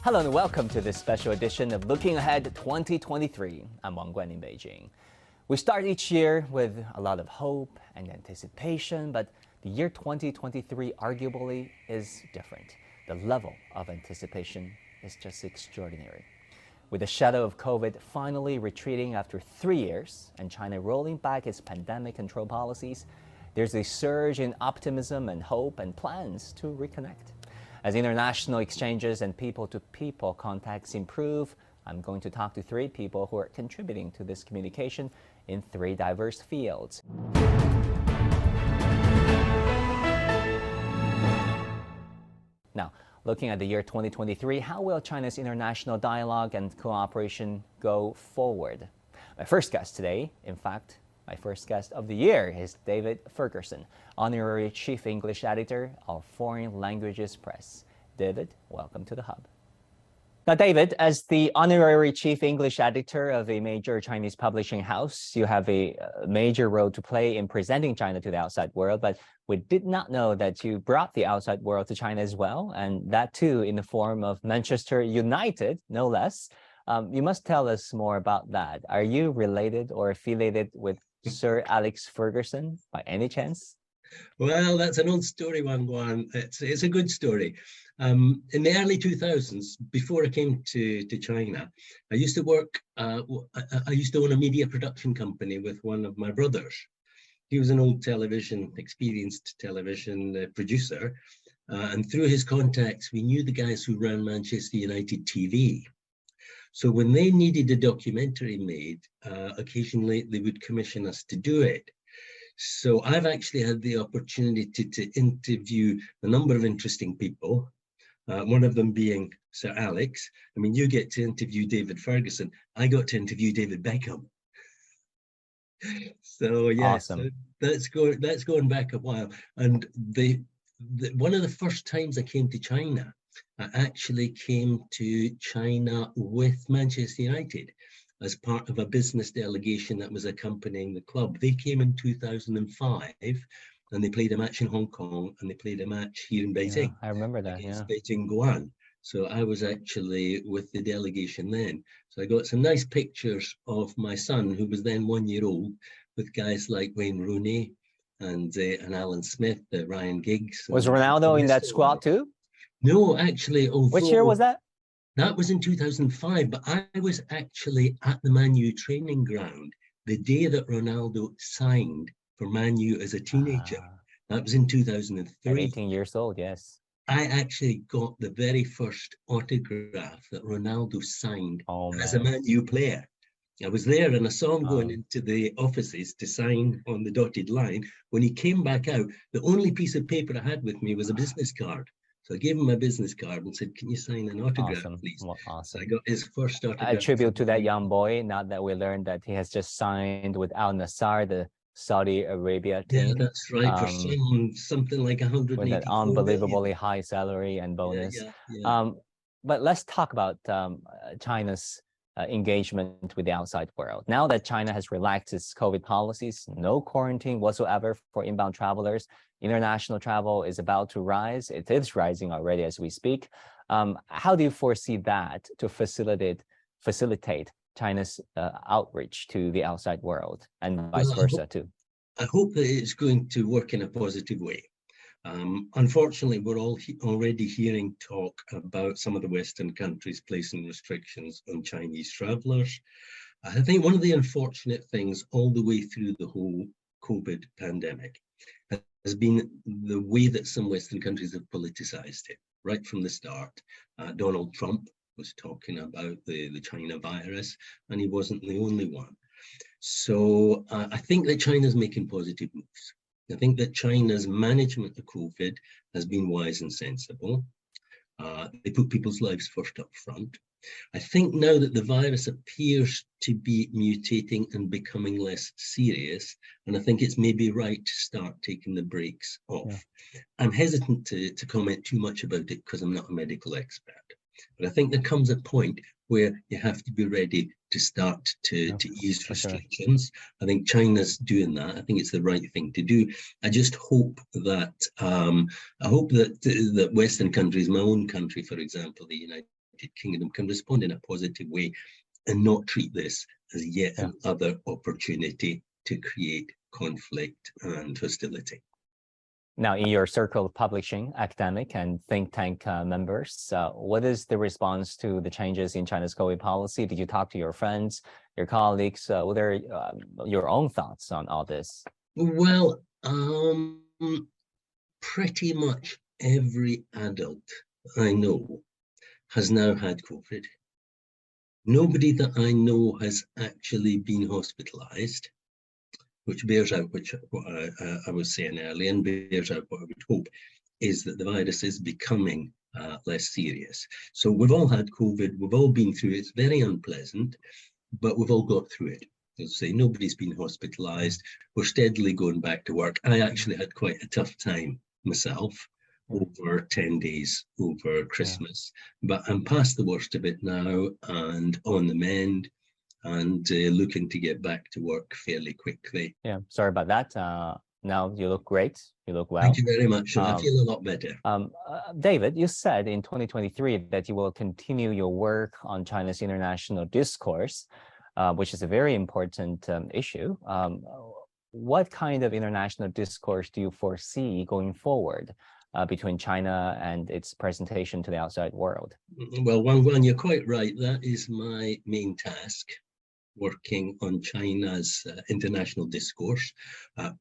Hello and welcome to this special edition of Looking Ahead 2023. I'm Wang Guan in Beijing. We start each year with a lot of hope and anticipation, but the year 2023 arguably is different. The level of anticipation is just extraordinary. With the shadow of COVID finally retreating after 3 years and China rolling back its pandemic control policies, there's a surge in optimism and hope and plans to reconnect. As international exchanges and people-to-people contacts improve, I'm going to talk to 3 people who are contributing to this communication in 3 diverse fields. Now, looking at the year 2023, how will China's international dialogue and cooperation go forward? My first guest today, in fact, my first guest of the year is David Ferguson, Honorary Chief English Editor of Foreign Languages Press. David, welcome to the Hub. Now, David, as the Honorary Chief English Editor of a major Chinese publishing house, you have a major role to play in presenting China to the outside world, but we did not know that you brought the outside world to China as well, and that too in the form of Manchester United, no less. You must tell us more about that. Are you related or affiliated with Sir Alex Ferguson by any chance? Well, that's an old story, Wang Guan. It's a good story. In the early 2000s, before I came to China, I used to work, I used to own a media production company with one of my brothers. He was an old experienced television producer. And through his contacts, we knew the guys who ran Manchester United TV. So when they needed a documentary made, occasionally they would commission us to do it. So I've actually had the opportunity to interview a number of interesting people, one of them being Sir Alex. I mean, you get to interview David Ferguson. I got to interview David Beckham. So yeah, awesome. So that's going back a while. And one of the first times I came to China, I actually came to China with Manchester United as part of a business delegation that was accompanying the club. They came in 2005 and they played a match in Hong Kong and they played a match here in Beijing. Yeah, I remember that, against Beijing Guan. So I was actually with the delegation then. So I got some nice pictures of my son, who was then 1 year old, with guys like Wayne Rooney and Alan Smith, Ryan Giggs. Was Ronaldo in that squad too? No, actually. Which year was that? That was in 2005, but I was actually at the Man U training ground the day that Ronaldo signed for Man U as a teenager. That was in 2003. 18 years old, yes. I actually got the very first autograph that Ronaldo signed as a Man U player. I was there and I saw him going into the offices to sign on the dotted line. When he came back out, the only piece of paper I had with me was a business card. So I gave him my business card and said, "Can you sign an autograph, please?" Well, awesome. So I got his first autograph. A tribute to that young boy, now that we learned that he has just signed with Al Nassr, the Saudi Arabia team. Yeah, that's right, for something like 184 with that unbelievably high salary and bonus. But let's talk about China's engagement with the outside world. Now that China has relaxed its COVID policies, no quarantine whatsoever for inbound travelers, international travel is about to rise. It is rising already as we speak. How do you foresee that to facilitate China's outreach to the outside world and vice versa too? I hope that it's going to work in a positive way. Unfortunately, we're all already hearing talk about some of the Western countries placing restrictions on Chinese travelers. I think one of the unfortunate things all the way through the whole COVID pandemic has been the way that some Western countries have politicized it right from the start. Donald Trump was talking about the China virus, and he wasn't the only one. So I think that China's making positive moves. I think that China's management of COVID has been wise and sensible. They put people's lives first up front. I think now that the virus appears to be mutating and becoming less serious, and I think it's maybe right to start taking the brakes off. I'm hesitant to comment too much about it because I'm not a medical expert. But I think there comes a point where you have to be ready to start to ease restrictions. Sure. I think China's doing that. I think it's the right thing to do. I just hope that that Western countries, my own country, for example, the United Kingdom can respond in a positive way and not treat this as yet another opportunity to create conflict and hostility. Now, in your circle of publishing, academic and think tank members, what is the response to the changes in China's COVID policy? Did you talk to your friends, your colleagues? What are your own thoughts on all this? Well, pretty much every adult I know has now had COVID. Nobody that I know has actually been hospitalized, which bears out what I was saying earlier, and bears out what I would hope is that the virus is becoming less serious. So we've all had COVID, we've all been through it. It's very unpleasant, but we've all got through it. As I say, nobody's been hospitalized. We're steadily going back to work. I actually had quite a tough time myself over 10 days over Christmas, but I'm past the worst of it now and on the mend, and looking to get back to work fairly quickly. Yeah, sorry about that. Now you look great. You look well. Thank you very much. I feel a lot better. David, you said in 2023 that you will continue your work on China's international discourse, which is a very important issue. What kind of international discourse do you foresee going forward between China and its presentation to the outside world? Well, Wang, you're quite right. That is my main task, working on China's international discourse,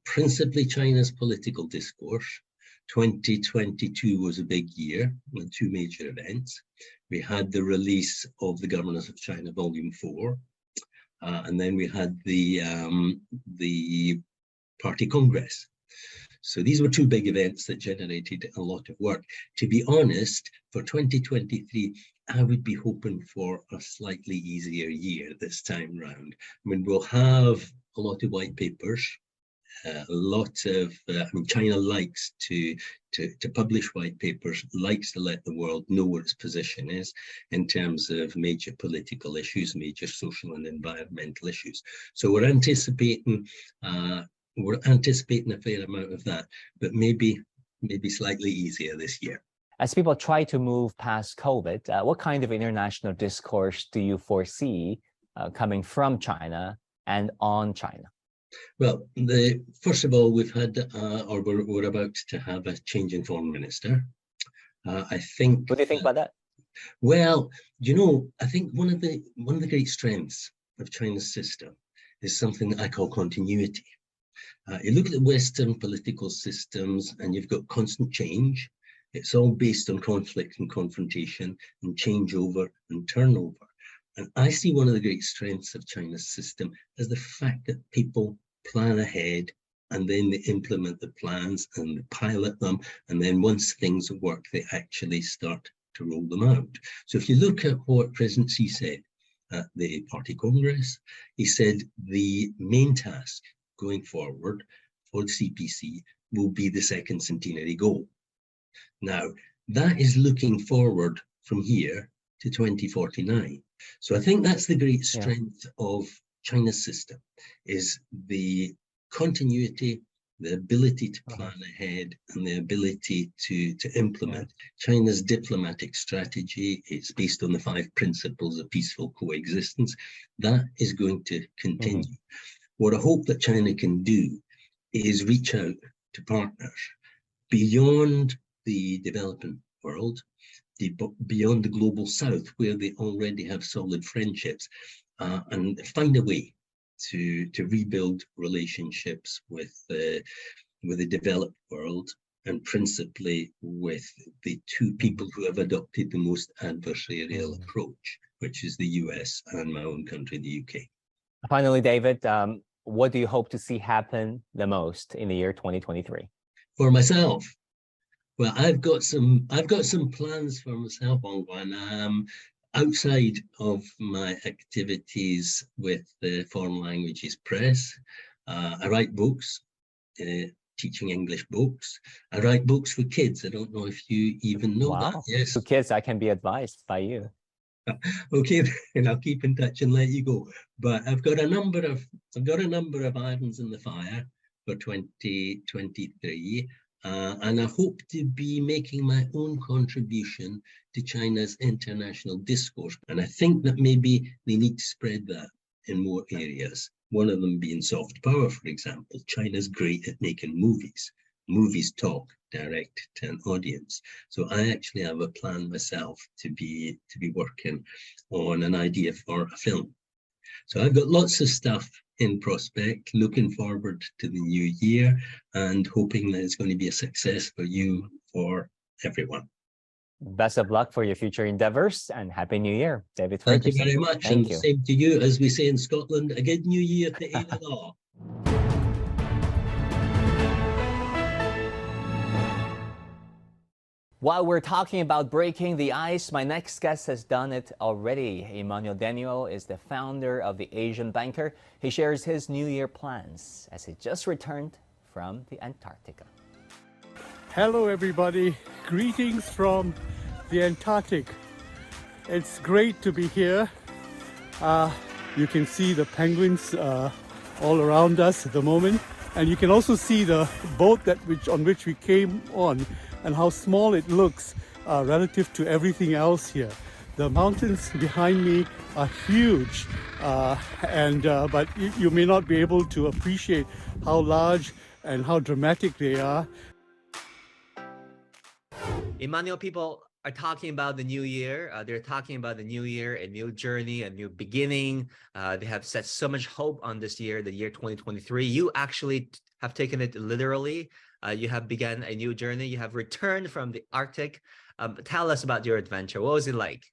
principally China's political discourse. 2022 was a big year with two major events. We had the release of the Governors of China Volume 4, and then we had the Party Congress. So these were two big events that generated a lot of work. To be honest, for 2023, I would be hoping for a slightly easier year this time round. I mean, we'll have a lot of white papers, a lot of, China likes to publish white papers, likes to let the world know what its position is in terms of major political issues, major social and environmental issues. So we're anticipating a fair amount of that, but maybe slightly easier this year. As people try to move past COVID, what kind of international discourse do you foresee coming from China and on China? Well, first of all, we've had, or we're about to have a change in foreign minister. I think. What do you think about that? Well, I think one of the great strengths of China's system is something that I call continuity. You look at the Western political systems and you've got constant change. It's all based on conflict and confrontation and changeover and turnover. And I see one of the great strengths of China's system as the fact that people plan ahead and then they implement the plans and they pilot them. And then once things work, they actually start to roll them out. So if you look at what President Xi said at the Party Congress, he said the main task going forward for the CPC will be the second centenary goal. Now, that is looking forward from here to 2049. So I think that's the great strength of China's system, is the continuity, the ability to plan ahead, and the ability to implement. China's diplomatic strategy, it's based on the 5 principles of peaceful coexistence. That is going to continue. What I hope that China can do is reach out to partners beyond the developing world, beyond the global south, where they already have solid friendships, and find a way to rebuild relationships with the developed world, and principally with the two people who have adopted the most adversarial approach, which is the US and my own country, the UK. Finally, David, what do you hope to see happen the most in the year 2023? For myself, well, I've got some plans for myself on one. Outside of my activities with the Foreign Languages Press, I write books, teaching English books. I write books for kids. I don't know if you even know that. Yes. For kids, I can be advised by you. Okay, and I'll keep in touch and let you go. But I've got a number of irons in the fire for 2023. and I hope to be making my own contribution to China's international discourse. And I think that maybe they need to spread that in more areas. One of them being soft power, for example. China's great at making movies. Movies talk direct to an audience. So I actually have a plan myself to be working on an idea for a film. So I've got lots of stuff in prospect, looking forward to the new year and hoping that it's going to be a success for you, for everyone. Best of luck for your future endeavors and Happy New Year, David Thank you Ferguson. very much. Thank and you. Same to you, as we say in Scotland, a good new year to all. While we're talking about breaking the ice, my next guest has done it already. Emmanuel Daniel is the founder of the Asian Banker. He shares his New Year plans as he just returned from the Antarctica. Hello everybody, greetings from the Antarctic. It's great to be here. You can see the penguins all around us at the moment, and you can also see the boat on which we came on and how small it looks relative to everything else here. The mountains behind me are huge, but you may not be able to appreciate how large and how dramatic they are. Emmanuel, people are talking about the new year. They're talking about the new year, a new journey, a new beginning. They have set so much hope on this year, the year 2023. You actually have taken it literally. You have begun a new journey. You have returned from the Arctic. Tell us about your adventure. What was it like?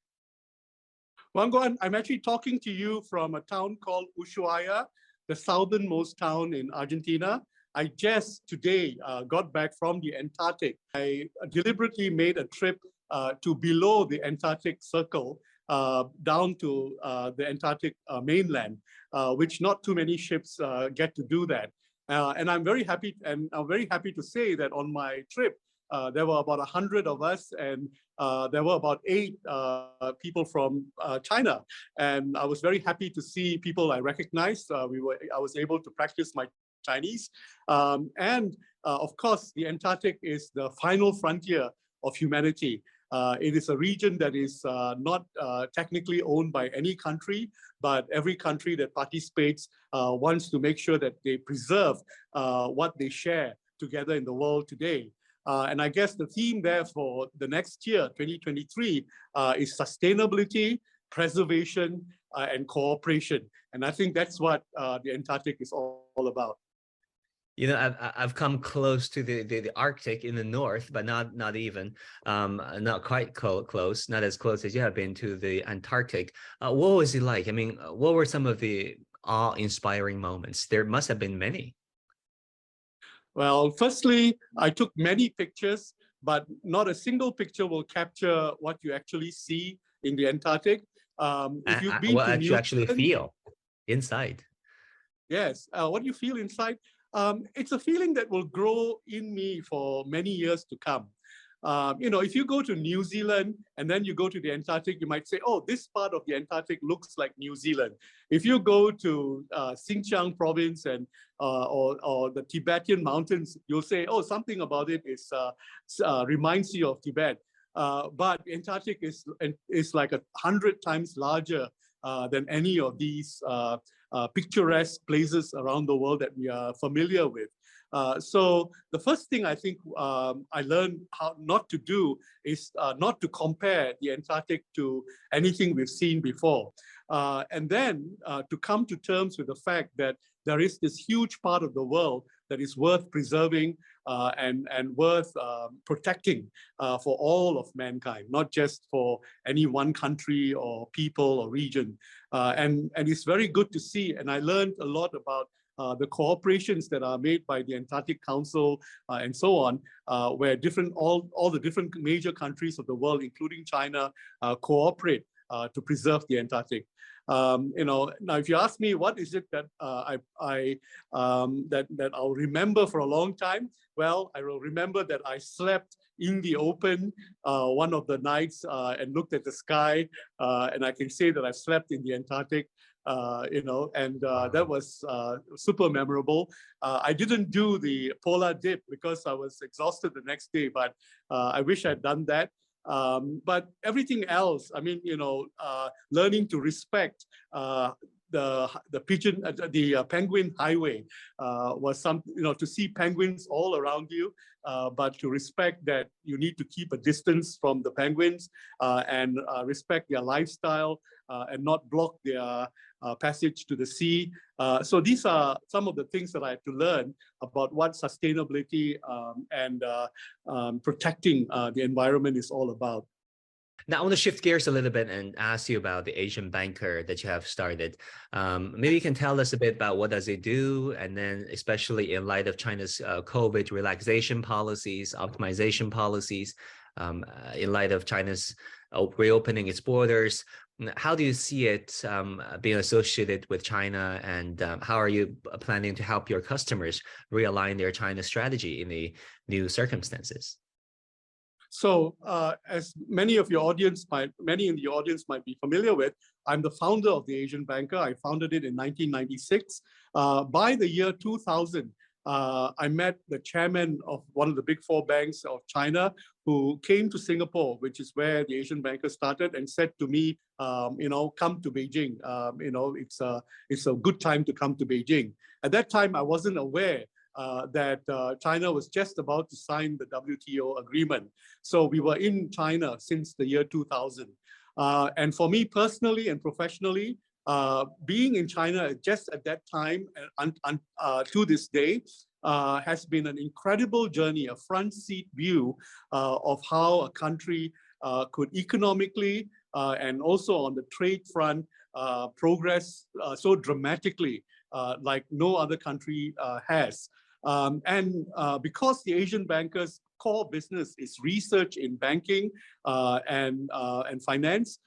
Well, I'm actually talking to you from a town called Ushuaia, the southernmost town in Argentina. I just today got back from the Antarctic. I deliberately made a trip to below the Antarctic Circle, down to the Antarctic mainland, which not too many ships get to do that. And I'm very happy, to say that on my trip, there were about 100 of us, and there were about 8 people from China. And I was very happy to see people I recognized. I was able to practice my Chinese. Of course, the Antarctic is the final frontier of humanity. It is a region that is not technically owned by any country, but every country that participates wants to make sure that they preserve what they share together in the world today. And I guess the theme there for the next year, 2023, is sustainability, preservation, and cooperation. And I think that's what the Antarctic is all about. You know, I've come close to the Arctic in the north, but not even, not quite close, not as close as you have been to the Antarctic. What was it like? I mean, what were some of the awe-inspiring moments? There must have been many. Well, firstly, I took many pictures, but not a single picture will capture what you actually see in the Antarctic. If you've been what to you actually feel inside. Yes, what you feel inside. It's a feeling that will grow in me for many years to come. If you go to New Zealand and then you go to the Antarctic, you might say, oh, this part of the Antarctic looks like New Zealand. If you go to Xinjiang province and or the Tibetan mountains, you'll say, oh, something about it reminds you of Tibet. But Antarctic is like 100 times larger than any of these picturesque places around the world that we are familiar with. So the first thing I think I learned how not to do is not to compare the Antarctic to anything we've seen before. And then to come to terms with the fact that there is this huge part of the world that is worth preserving and worth protecting for all of mankind, not just for any one country or people or region. And it's very good to see. And I learned a lot about the cooperations that are made by the Antarctic Council and so on, where all the different major countries of the world, including China, cooperate to preserve the Antarctic. Now, if you ask me what is it that that I'll remember for a long time, well, I will remember that I slept in the open one of the nights and looked at the sky, and I can say that I've slept in the Antarctic and that was super memorable. I didn't do the polar dip because I was exhausted the next day, but I wish I'd done that. But everything else, I mean, learning to respect the penguin highway was something, to see penguins all around you, but to respect that you need to keep a distance from the penguins and respect their lifestyle and not block their passage to the sea. So these are some of the things that I had to learn about what sustainability and protecting the environment is all about. Now, I want to shift gears a little bit and ask you about the Asian banker that you have started. Maybe you can tell us a bit about what does it do, and then especially in light of China's COVID relaxation policies, optimization policies, in light of China's reopening its borders, how do you see it being associated with China, and how are you planning to help your customers realign their China strategy in the new circumstances? So, as many in the audience might be familiar with, I'm the founder of the Asian Banker. I founded it in 1996. By the year 2000, I met the chairman of one of the big four banks of China, who came to Singapore, which is where the Asian Banker started, and said to me, come to Beijing. It's a good time to come to Beijing. At that time, I wasn't aware that China was just about to sign the WTO agreement. So we were in China since the year 2000. And for me personally and professionally, being in China just at that time and to this day has been an incredible journey, a front seat view of how a country could economically and also on the trade front progress so dramatically like no other country has. Because the Asian Banker's core business is research in banking and finance,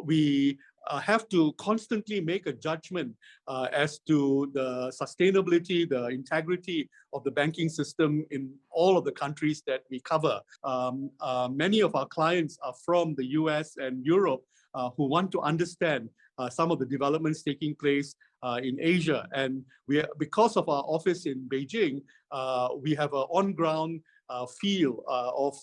we have to constantly make a judgment as to the sustainability, the integrity of the banking system in all of the countries that we cover. Many of our clients are from the US and Europe who want to understand some of the developments taking place in Asia. And because of our office in Beijing, we have an on-ground feel of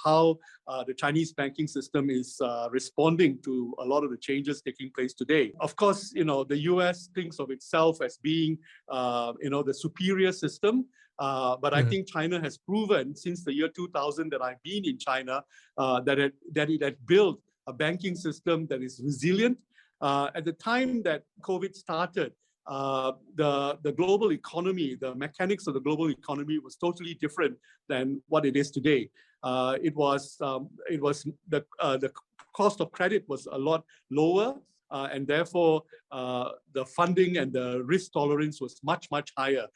how the Chinese banking system is responding to a lot of the changes taking place today. Of course, the US thinks of itself as being, the superior system. But I think China has proven since the year 2000 that I've been in China that it had built a banking system that is resilient. At the time that COVID started, the global economy, the mechanics of the global economy was totally different than what it is today. It was the cost of credit was a lot lower, and therefore the funding and the risk tolerance was much higher.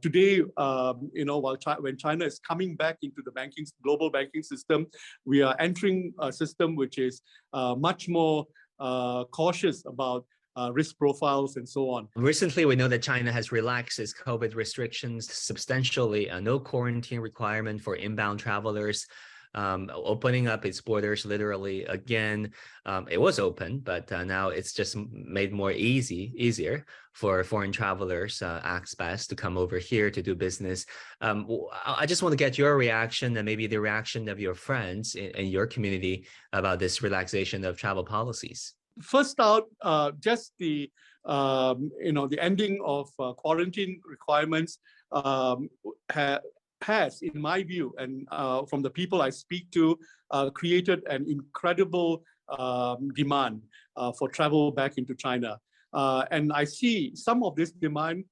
Today, when China is coming back into the global banking system, we are entering a system which is much more cautious about risk profiles and so on. Recently, we know that China has relaxed its COVID restrictions substantially, no quarantine requirement for inbound travelers, opening up its borders literally again. It was open, but now it's just made more easier for foreign travelers, expats, to come over here to do business. I just want to get your reaction and maybe the reaction of your friends in your community about this relaxation of travel policies. First out, just the ending of quarantine requirements has, in my view, and from the people I speak to, created an incredible demand for travel back into China. And I see some of this demand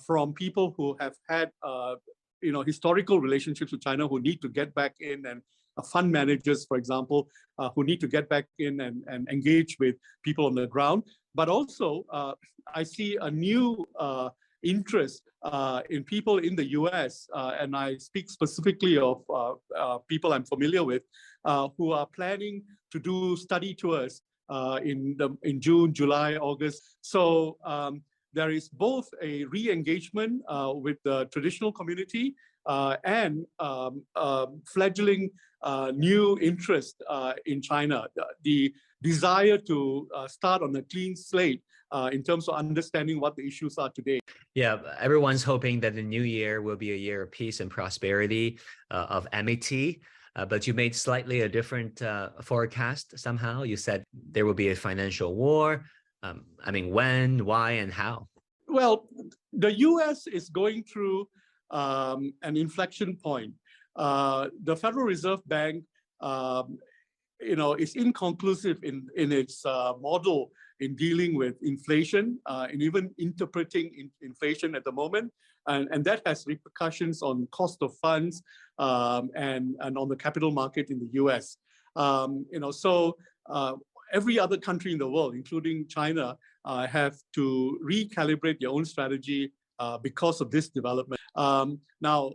from people who have had historical relationships with China, who need to get back in, and fund managers, for example, who need to get back in and engage with people on the ground. But also, I see a new interest in people in the US, and I speak specifically of people I'm familiar with, who are planning to do study tours in June, July, August. So there is both a re-engagement with the traditional community and fledgling new interest in China. The desire to start on a clean slate in terms of understanding what the issues are today. Yeah, everyone's hoping that the new year will be a year of peace and prosperity, of amity. But you made slightly a different forecast somehow. You said there will be a financial war. I mean, when, why, and how? Well, the US is going through an inflection point. The Federal Reserve Bank, is inconclusive in its model in dealing with inflation and even interpreting inflation at the moment. And that has repercussions on cost of funds and on the capital market in the US. Every other country in the world, including China, have to recalibrate their own strategy because of this development. Now,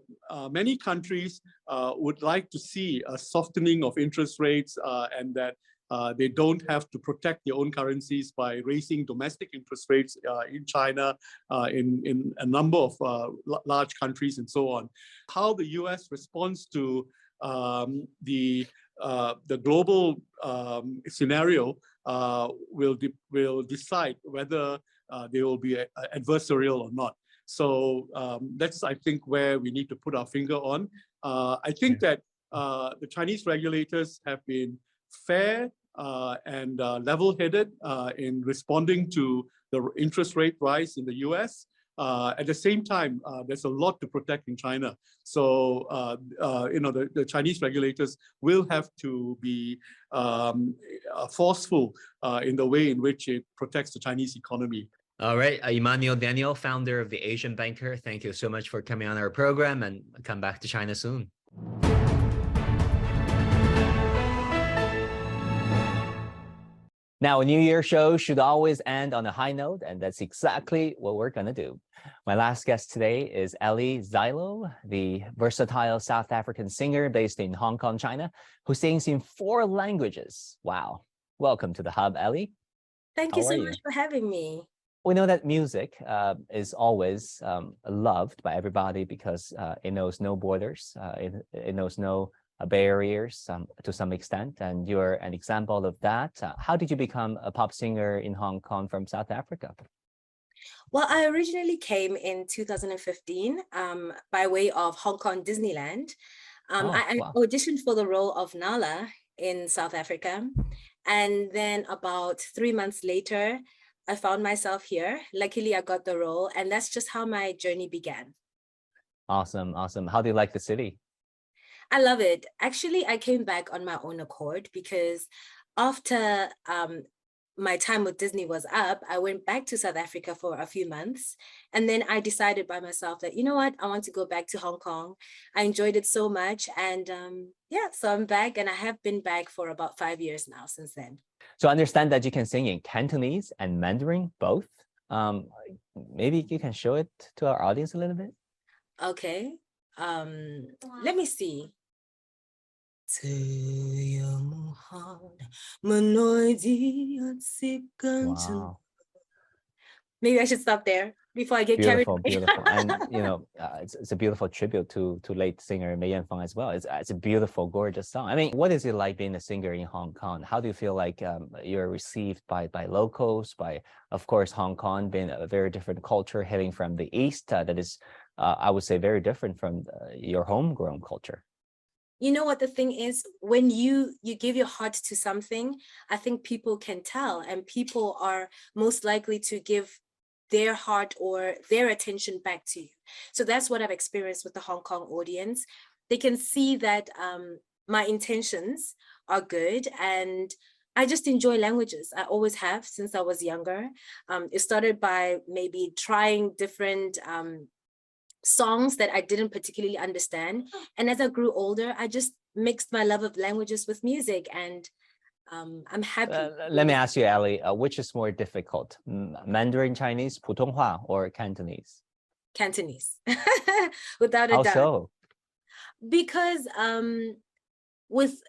many countries would like to see a softening of interest rates and that they don't have to protect their own currencies by raising domestic interest rates in China, in a number of large countries and so on. How the US responds to the global scenario will decide whether they will be adversarial or not. So that's, I think, where we need to put our finger on. I think that the Chinese regulators have been fair and level-headed in responding to the interest rate rise in the US. At the same time, there's a lot to protect in China. So, the Chinese regulators will have to be forceful in the way in which it protects the Chinese economy. All right, Emmanuel Daniel, founder of the Asian Banker, thank you so much for coming on our program, and come back to China soon. Now, a New Year show should always end on a high note, and that's exactly what we're going to do. My last guest today is Ellie Zylo, the versatile South African singer based in Hong Kong, China, who sings in 4 languages. Wow. Welcome to the Hub, Ellie. Thank you so much for having me. We know that music is always loved by everybody because it knows no borders, it knows no barriers to some extent, and you're an example of that. How did you become a pop singer in Hong Kong from South Africa? Well, I originally came in 2015 by way of Hong Kong Disneyland. I auditioned for the role of Nala in South Africa, and then about 3 months later, I found myself here. Luckily, I got the role, and that's just how my journey began. Awesome, awesome. How do you like the city? I love it. Actually, I came back on my own accord because after my time with Disney was up, I went back to South Africa for a few months. And then I decided by myself that, you know what, I want to go back to Hong Kong. I enjoyed it so much. And so I'm back, and I have been back for about 5 years now since then. So I understand that you can sing in Cantonese and Mandarin, both. Maybe you can show it to our audience a little bit. Okay. Let me see. Wow. Maybe I should stop there before I get carried away. Beautiful. And it's a beautiful tribute to late singer Mei Yanfeng as well. It's a beautiful, gorgeous song. I mean, what is it like being a singer in Hong Kong? How do you feel like you're received by locals, by, of course, Hong Kong being a very different culture, hailing from the East, that is, I would say, very different from your homegrown culture? You know what the thing is, when you give your heart to something, I think people can tell, and people are most likely to give their heart or their attention back to you. So that's what I've experienced with the Hong Kong audience. They can see that my intentions are good, and I just enjoy languages. I always have since I was younger. It started by maybe trying different songs that I didn't particularly understand. And as I grew older, I just mixed my love of languages with music, and I'm happy. Let me ask you, Ellie, which is more difficult, Mandarin Chinese, 普通话, or Cantonese? Cantonese, without a doubt. How so? Because with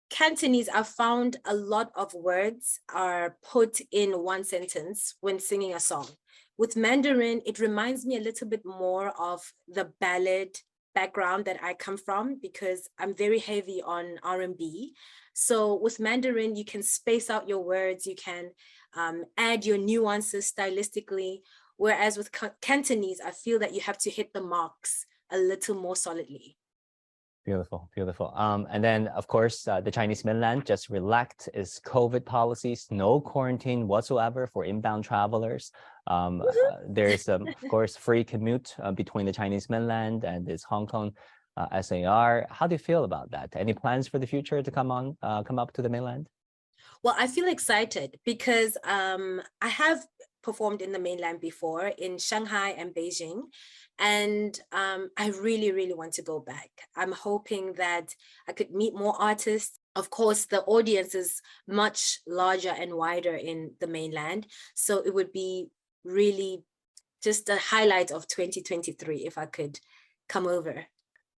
Cantonese, I found a lot of words are put in one sentence when singing a song. With Mandarin, it reminds me a little bit more of the ballad background that I come from, because I'm very heavy on R&B. So with Mandarin, you can space out your words, you can add your nuances stylistically. Whereas with Cantonese, I feel that you have to hit the marks a little more solidly. Beautiful, beautiful. And then, of course, the Chinese mainland just relaxed its COVID policies, no quarantine whatsoever for inbound travelers. There's, of course, free commute between the Chinese mainland and its Hong Kong SAR. How do you feel about that? Any plans for the future to come up to the mainland? Well, I feel excited because I have performed in the mainland before in Shanghai and Beijing. And I really, really want to go back. I'm hoping that I could meet more artists. Of course, the audience is much larger and wider in the mainland. So it would be really just a highlight of 2023 if I could come over.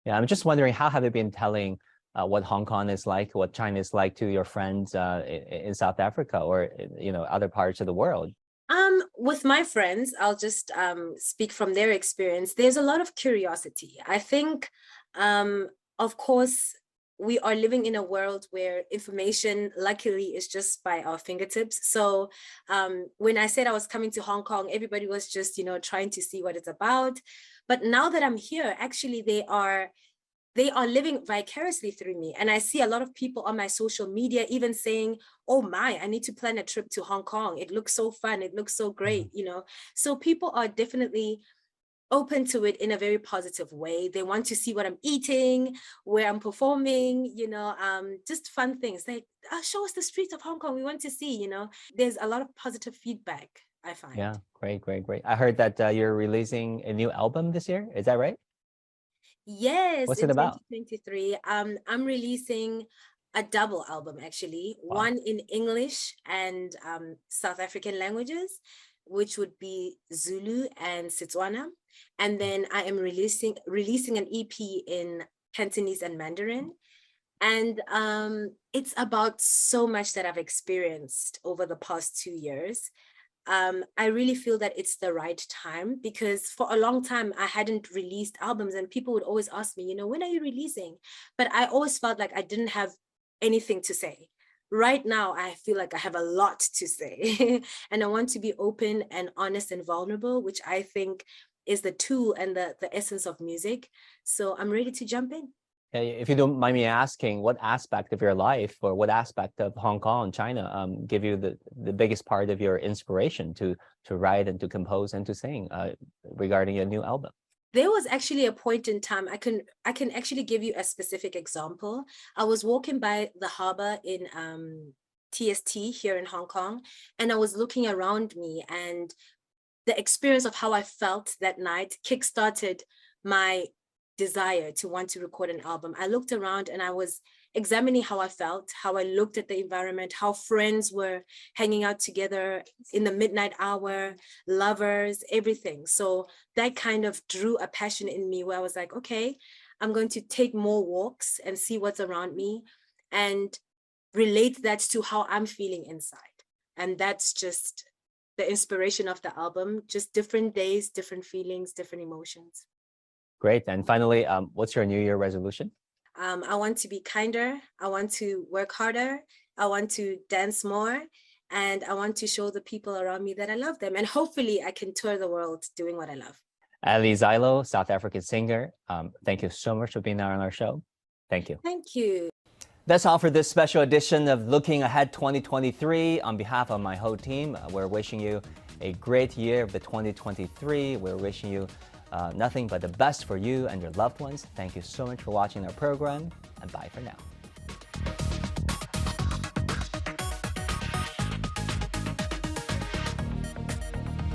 Yeah, I'm just wondering, how have you been telling what Hong Kong is like, what China is like to your friends in South Africa or other parts of the world? With my friends, I'll just speak from their experience. There's a lot of curiosity. I think, of course, we are living in a world where information, luckily, is just by our fingertips. So when I said I was coming to Hong Kong, everybody was just, trying to see what it's about. But now that I'm here, actually, they are living vicariously through me. And I see a lot of people on my social media even saying, oh my, I need to plan a trip to Hong Kong. It looks so fun. It looks so great, So people are definitely open to it in a very positive way. They want to see what I'm eating, where I'm performing, just fun things. Like, show us the streets of Hong Kong. We want to see, There's a lot of positive feedback, I find. Yeah, great. I heard that you're releasing a new album this year. Is that right? Yes, What's in it about? 2023, I'm releasing a double album actually, one in English and South African languages, which would be Zulu and Setswana. And then I am releasing an EP in Cantonese and Mandarin. And it's about so much that I've experienced over the past 2 years. I really feel that it's the right time because for a long time I hadn't released albums and people would always ask me, when are you releasing? But I always felt like I didn't have anything to say. Right now, I feel like I have a lot to say and I want to be open and honest and vulnerable, which I think is the tool and the essence of music. So I'm ready to jump in. If you don't mind me asking, what aspect of your life or what aspect of Hong Kong, China, give you the biggest part of your inspiration to write and to compose and to sing regarding your new album? There was actually a point in time, I can actually give you a specific example. I was walking by the harbor in TST here in Hong Kong, and I was looking around me, and the experience of how I felt that night kickstarted my desire to want to record an album. I looked around and I was examining how I felt, how I looked at the environment, how friends were hanging out together in the midnight hour, lovers, everything. So that kind of drew a passion in me where I was like, okay, I'm going to take more walks and see what's around me and relate that to how I'm feeling inside. And that's just the inspiration of the album, just different days, different feelings, different emotions. Great. And finally, what's your New Year resolution? I want to be kinder. I want to work harder. I want to dance more. And I want to show the people around me that I love them. And hopefully I can tour the world doing what I love. Ali Zylo, South African singer. Thank you so much for being on our show. Thank you. Thank you. That's all for this special edition of Looking Ahead 2023. On behalf of my whole team, we're wishing you a great year of the 2023. We're wishing you nothing but the best for you and your loved ones. Thank you so much for watching our program, and bye for now.